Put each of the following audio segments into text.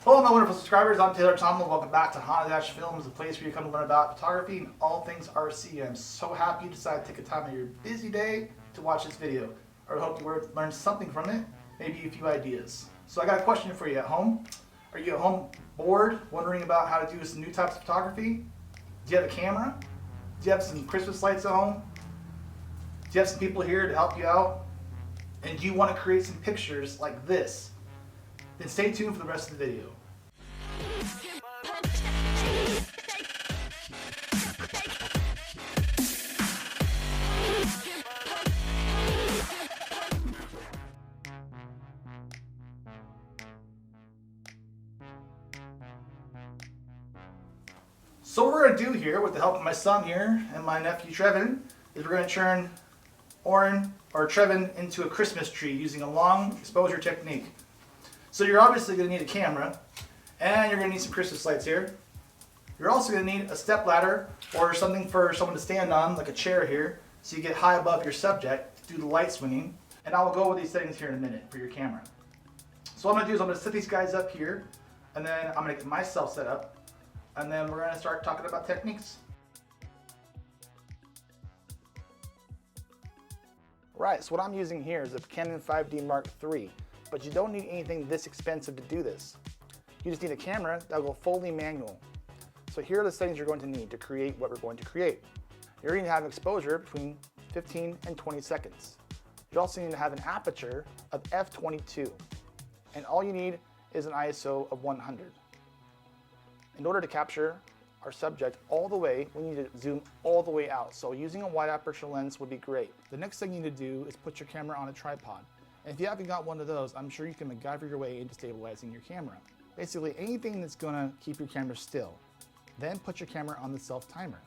Hello my wonderful subscribers, I'm Taylor Tommila. Welcome back to Honda Films, the place where you come to learn about photography and all things RC. I'm so happy you decided to take a time of your busy day to watch this video. I hope you learned something from it, maybe a few ideas. So I got a question for you at home. Are you at home bored, wondering about how to do some new types of photography? Do you have a camera? Do you have some Christmas lights at home? Do you have some people here to help you out? And do you want to create some pictures like this? Then stay tuned for the rest of the video. So what we're going to do here, with the help of my son here and my nephew Trevin, is we're going to turn Oren, or Trevin, into a Christmas tree using a long exposure technique. So you're obviously going to need a camera, and you're going to need some Christmas lights here. You're also going to need a step ladder or something for someone to stand on, like a chair here, so you get high above your subject to do the light swinging. And I will go over these settings here in a minute for your camera. So what I'm going to do is I'm going to set these guys up here, and then I'm going to get myself set up, and then we're going to start talking about techniques. Right, so what I'm using here is a Canon 5D Mark III, but you don't need anything this expensive to do this. You just need a camera that will go fully manual. So here are the settings you're going to need to create what we're going to create. You're going to have exposure between 15 and 20 seconds. You also need to have an aperture of f/22, and all you need is an ISO of 100. In order to capture our subject all the way, we need to zoom all the way out. So using a wide aperture lens would be great. The next thing you need to do is put your camera on a tripod. And if you haven't got one of those, I'm sure you can MacGyver your way into stabilizing your camera. Basically anything that's gonna keep your camera still. Then put your camera on the self timer.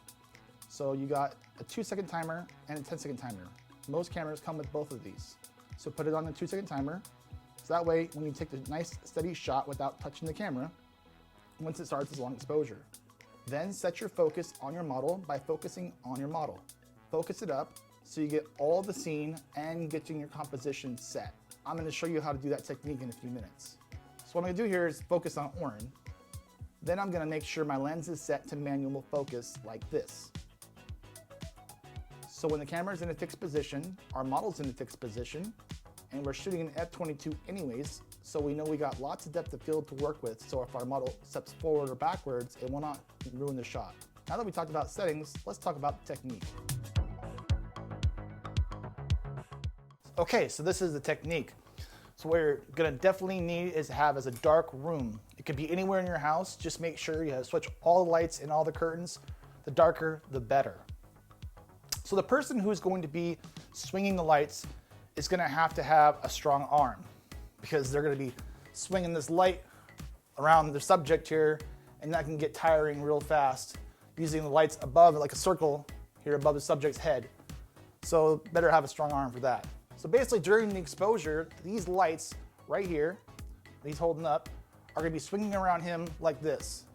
So you got a 2-second timer and a 10-second timer. Most cameras come with both of these. So put it on the 2-second timer. So that way, when you take the nice steady shot without touching the camera, once it starts, it's long exposure. Then set your focus on your model by focusing on your model. Focus it up so you get all the scene and getting your composition set. I'm going to show you how to do that technique in a few minutes. So what I'm going to do here is focus on Oren. Then I'm going to make sure my lens is set to manual focus like this. So when the camera is in a fixed position, our model's in a fixed position, and we're shooting an f/22 anyways, so we know we got lots of depth of field to work with, so if our model steps forward or backwards, it will not ruin the shot. Now that we talked about settings, let's talk about the technique. Okay, so this is the technique. So what you're gonna definitely need is to have as a dark room. It could be anywhere in your house, just make sure you switch all the lights and all the curtains. The darker, the better. So the person who's going to be swinging the lights is gonna have to have a strong arm, because they're going to be swinging this light around the subject here, and that can get tiring real fast, using the lights above, like a circle here above the subject's head. So better have a strong arm for that. So basically during the exposure, these lights right here, that he's holding up, are going to be swinging around him like this.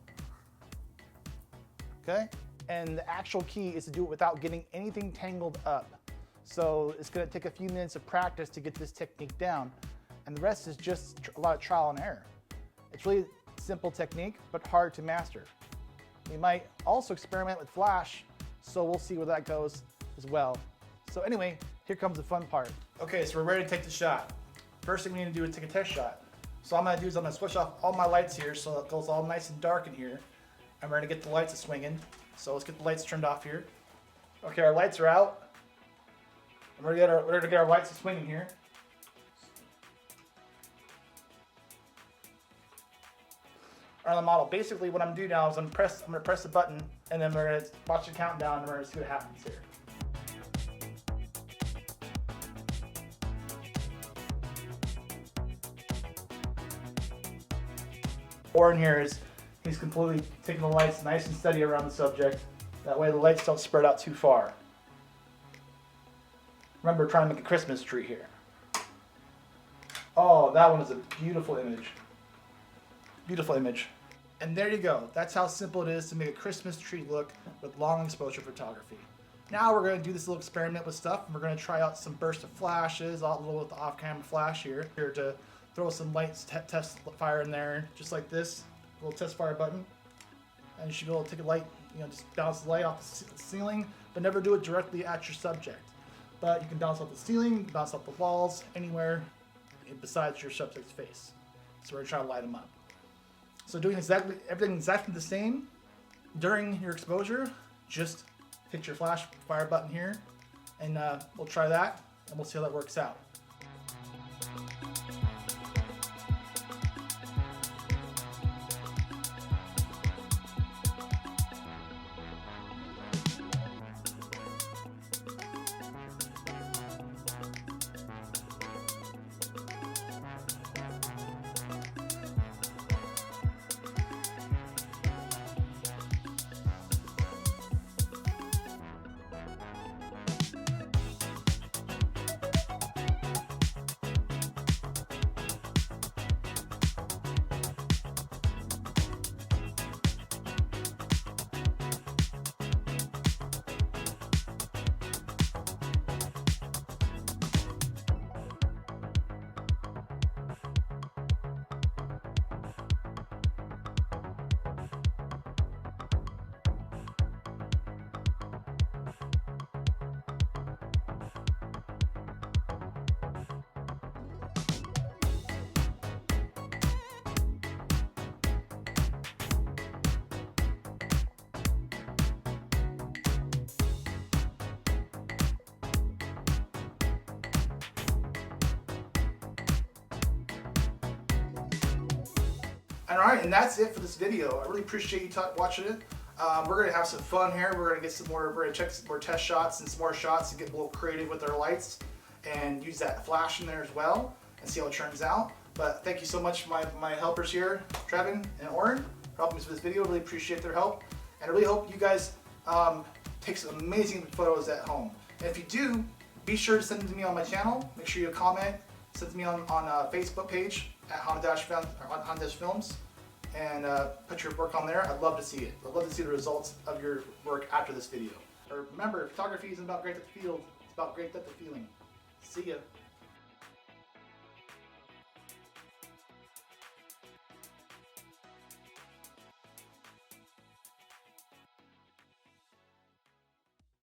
Okay? And the actual key is to do it without getting anything tangled up. So it's going to take a few minutes of practice to get this technique down. And the rest is just a lot of trial and error. It's really a simple technique, but hard to master. We might also experiment with flash, so we'll see where that goes as well. So anyway, here comes the fun part. Okay, so we're ready to take the shot. First thing we need to do is take a test shot. So all I'm gonna do is I'm gonna switch off all my lights here so it goes all nice and dark in here. And we're gonna get the lights swinging. So let's get the lights turned off here. Okay, our lights are out. And we're gonna get our lights swinging here. On the model. Basically what I'm gonna do now is I'm gonna press the button, and then we're gonna watch the countdown, and we're gonna see what happens here. Oren here he's completely taking the lights nice and steady around the subject. That way the lights don't spread out too far. Remember, trying to make a Christmas tree here. Oh, that one is a beautiful image. Beautiful image. And there you go. That's how simple it is to make a Christmas tree look with long exposure photography. Now we're going to do this little experiment with stuff, and we're going to try out some burst of flashes, a little with the off-camera flash here to throw some lights, test fire in there, just like this, little test fire button. And you should be able to take a light, just bounce the light off the ceiling, but never do it directly at your subject. But you can bounce off the ceiling, bounce off the walls, anywhere besides your subject's face. So we're gonna try to light them up. So doing everything exactly the same during your exposure, just hit your flash fire button here, and we'll try that, and we'll see how that works out. Alright, and that's it for this video. I really appreciate you watching it. We're going to have some fun here. We're going to get some more, we're going to check some more test shots and some more shots to get a little creative with our lights and use that flash in there as well and see how it turns out. But thank you so much for my helpers here, Trevin and Oren, for helping me with this video. Really appreciate their help. And I really hope you guys take some amazing photos at home. And if you do, be sure to send them to me on my channel. Make sure you comment. Send it to me on Facebook page at Honda Films, and put your work on there. I'd love to see it. I'd love to see the results of your work after this video. Remember, photography isn't about great depth of field, it's about great depth of feeling. See ya.